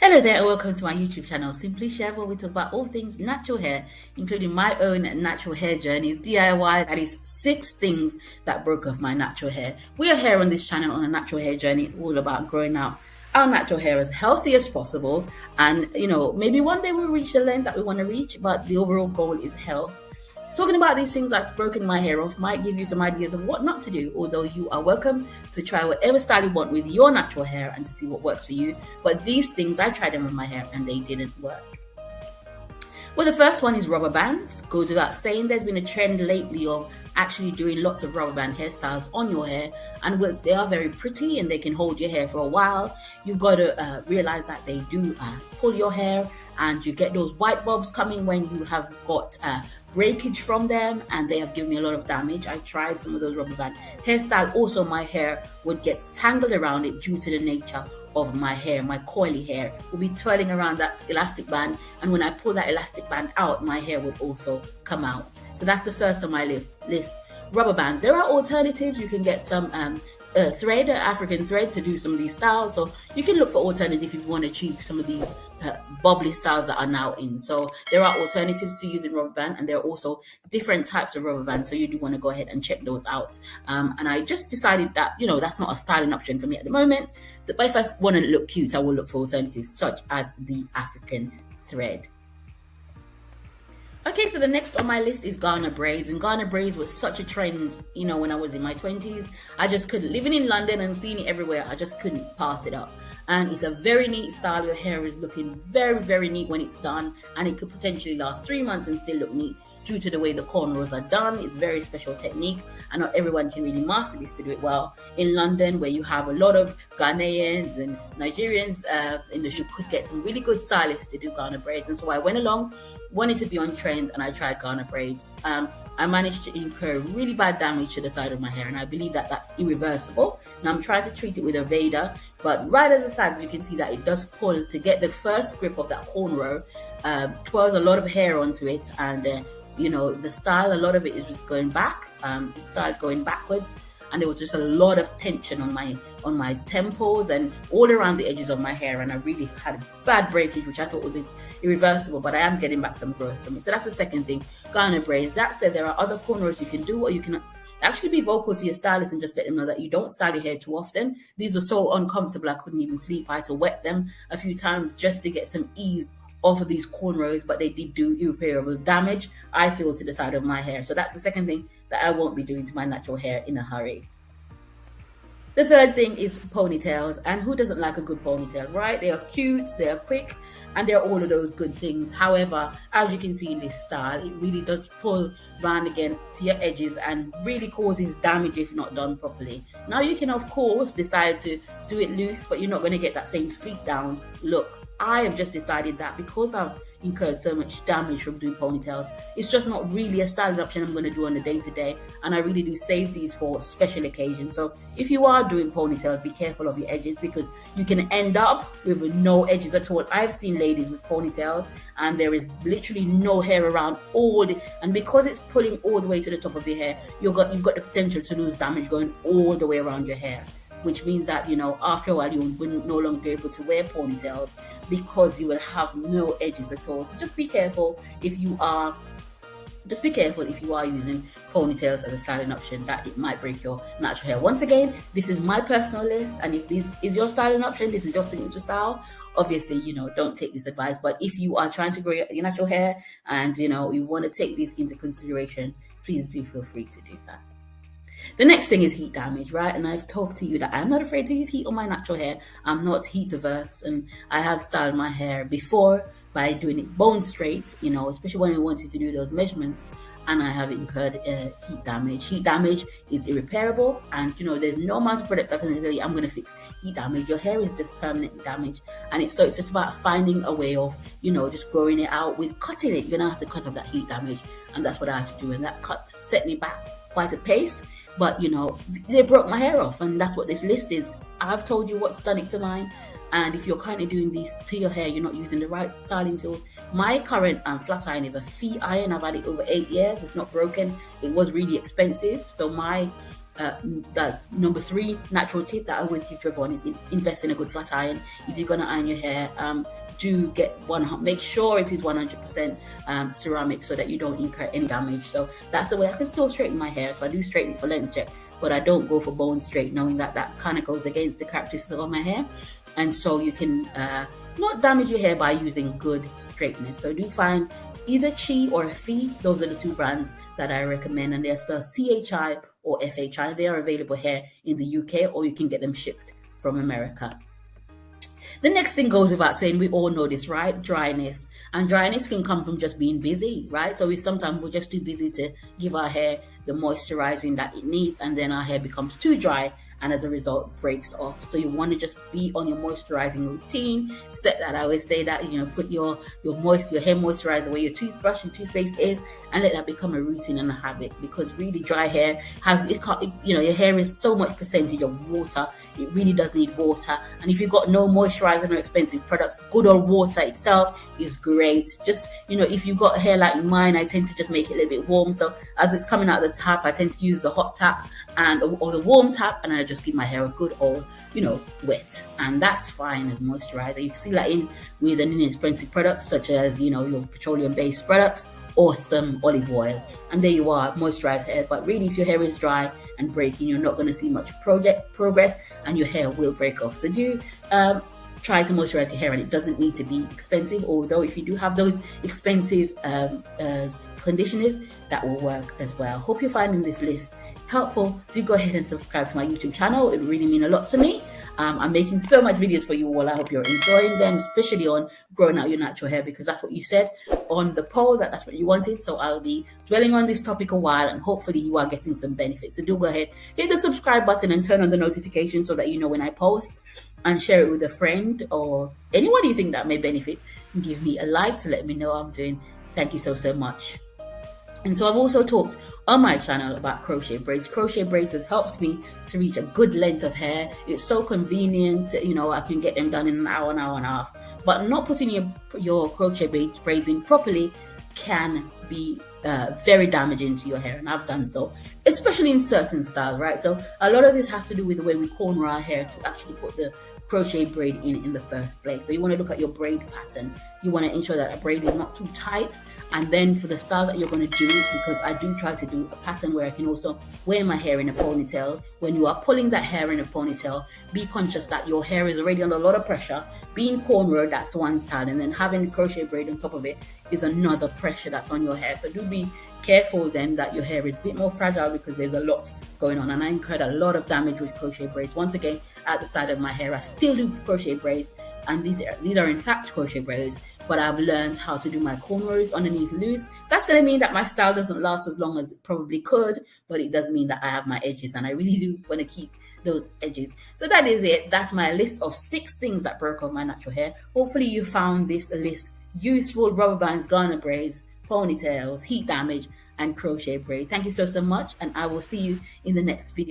Hello there and welcome to my YouTube channel, Simply Shev, where we talk about all things natural hair, including my own natural hair journeys, DIY, that is 6 things that broke off my natural hair. We are here on this channel on a natural hair journey, all about growing out our natural hair as healthy as possible. And, maybe one day we'll reach the length that we want to reach, but the overall goal is health. Talking about these things like broken my hair off might give you some ideas of what not to do, although you are welcome to try whatever style you want with your natural hair and to see what works for you. But these things, I tried them with my hair and they didn't work. Well, the first one is rubber bands. Goes without saying, there's been a trend lately of actually doing lots of rubber band hairstyles on your hair, and whilst they are very pretty and they can hold your hair for a while, you've got to realize that they do pull your hair, and you get those white bobs coming when you have got breakage from them, and they have given me a lot of damage. I tried some of those rubber band hairstyle. Also, my hair would get tangled around it due to the nature of my hair. My coily hair will be twirling around that elastic band, and when I pull that elastic band out, my hair would also come out. So that's the first on my list. Rubber bands. There are alternatives. You can get some thread, African thread, to do some of these styles. So you can look for alternatives if you want to achieve some of these bubbly styles that are now in. So there are alternatives to using rubber band, and there are also different types of rubber band. So you do want to go ahead and check those out. And I just decided that, that's not a styling option for me at the moment. But if I want to look cute, I will look for alternatives such as the African thread. Okay, so the next on my list is Ghana braids, and Ghana braids was such a trend, when I was in my 20s. I just couldn't, living in London and seeing it everywhere, I just couldn't pass it up. And it's a very neat style. Your hair is looking very, very neat when it's done, and it could potentially last 3 months and still look neat due to the way the cornrows are done. It's a very special technique, and not everyone can really master this to do it well. In London, where you have a lot of Ghanaians and Nigerians in the show, could get some really good stylists to do Ghana braids. And so I went along, wanted to be on trend, and I tried Ghana braids. I managed to incur really bad damage to the side of my hair, and I believe that that's irreversible. Now I'm trying to treat it with a Veda, but right at the sides you can see that it does pull to get the first grip of that cornrow. Twirls a lot of hair onto it, and the style, a lot of it is just going back. It started going backwards, and there was just a lot of tension on my temples and all around the edges of my hair, and I really had a bad breakage, which I thought was irreversible, but I am getting back some growth from it. So that's the second thing, Ghana braids. That said, there are other cornrows you can do, or you can actually be vocal to your stylist and just let them know that you don't style your hair too often. These were so uncomfortable I couldn't even sleep. I had to wet them a few times just to get some ease off of these cornrows, but they did do irreparable damage, I feel, to the side of my hair. So that's the second thing that I won't be doing to my natural hair in a hurry. The third thing is ponytails, and who doesn't like a good ponytail, right? They are cute, they are quick, and they're all of those good things. However, as you can see in this style, it really does pull round again to your edges and really causes damage if not done properly. Now you can of course decide to do it loose, but you're not going to get that same sleek down look. I have just decided that because I've incurred so much damage from doing ponytails, it's just not really a styling option I'm going to do on the day-to-day, and I really do save these for special occasions. So if you are doing ponytails, be careful of your edges, because you can end up with no edges at all. I've seen ladies with ponytails and there is literally no hair around and because it's pulling all the way to the top of your hair, you've got the potential to lose damage going all the way around your hair, which means that, after a while you will no longer be able to wear ponytails because you will have no edges at all. So just be careful if you are using ponytails as a styling option, that it might break your natural hair. Once again, this is my personal list, and if this is your styling option, this is your signature style, obviously, don't take this advice. But if you are trying to grow your natural hair and, you want to take these into consideration, please do feel free to do that. The next thing is heat damage, right? And I've talked to you that I'm not afraid to use heat on my natural hair. I'm not heat averse, and I have styled my hair before by doing it bone straight, especially when I wanted to do those measurements, and I have incurred heat damage. Heat damage is irreparable, and there's no amount of products that can tell you I'm going to fix heat damage. Your hair is just permanently damaged, and it's just about finding a way of just growing it out with cutting it. You're going to have to cut off that heat damage, and that's what I had to do, and that cut set me back quite a pace. But they broke my hair off, and that's what this list is. I've told you what's done it to mine, and if you're currently doing these to your hair, you're not using the right styling tool. My current flat iron is a Phi iron. I've had it over 8 years. It's not broken. It was really expensive, so my that number 3 natural tip that I always give to everyone is invest in a good flat iron. If you're gonna iron your hair, do get make sure it is 100% ceramic so that you don't incur any damage. So that's the way I can still straighten my hair. So I do straighten it for length check, but I don't go for bone straight, knowing that that kind of goes against the characteristics of my hair. And so you can not damage your hair by using good straighteners. So do find either Chi or Fi. Those are the 2 brands that I recommend, and they're spelled CHI or FHI. They are available here in the UK, or you can get them shipped from America. The next thing goes without saying, we all know this, right? Dryness. And dryness can come from just being busy, right? So sometimes we're just too busy to give our hair the moisturizing that it needs, and then our hair becomes too dry, and as a result breaks off. So you want to just be on your moisturizing routine. Set that. I always say that, put your hair moisturizer where your toothbrush and toothpaste is, and let that become a routine and a habit, because really dry hair your hair is so much percentage of water. It really does need water, and if you've got no moisturizer, no expensive products, good old water itself is great. Just if you've got hair like mine, I tend to just make it a little bit warm, so as it's coming out of the tap, I tend to use the hot tap or the warm tap, and I just give my hair a good old wet, and that's fine as moisturizer. You can see that in with an inexpensive products such as your petroleum based products or some olive oil, and there you are, moisturized hair. But really, if your hair is dry and breaking, you're not going to see much progress, and your hair will break off. So do try to moisturize your hair, and it doesn't need to be expensive, although if you do have those expensive conditioners, that will work as well. Hope you're finding this list helpful. Do go ahead and subscribe to my YouTube channel. It would really mean a lot to me. I'm making so much videos for you all. I hope you're enjoying them, especially on growing out your natural hair, because that's what you said on the poll, that's what you wanted. So I'll be dwelling on this topic a while, and hopefully you are getting some benefits. So do go ahead, hit the subscribe button and turn on the notifications so that you know when I post, and share it with a friend or anyone you think that may benefit. And give me a like to let me know how I'm doing. Thank you so much. And so I've also talked on my channel about crochet braids. Crochet braids has helped me to reach a good length of hair. It's so convenient, I can get them done in an hour and a half. But not putting your crochet braids in properly can be very damaging to your hair, and I've done so, especially in certain styles, right? So a lot of this has to do with the way we cornrow our hair to actually put the crochet braid in the first place. So you want to look at your braid pattern. You want to ensure that a braid is not too tight, and then for the style that you're going to do, because I do try to do a pattern where I can also wear my hair in a ponytail. When you are pulling that hair in a ponytail, be conscious that your hair is already under a lot of pressure. Being cornrow, that's one style, and then having the crochet braid on top of it is another pressure that's on your hair. So do be careful then that your hair is a bit more fragile, because there's a lot going on, and I incurred a lot of damage with crochet braids. Once again, at the side of my hair, I still do crochet braids, and these are in fact crochet braids, but I've learned how to do my cornrows underneath loose. That's going to mean that my style doesn't last as long as it probably could, but it does mean that I have my edges, and I really do want to keep those edges. So that is it. That's my list of 6 things that broke off my natural hair. Hopefully you found this list useful. Rubber bands, Ghana braids, ponytails, heat damage, and crochet braid. Thank you so much, and I will see you in the next video.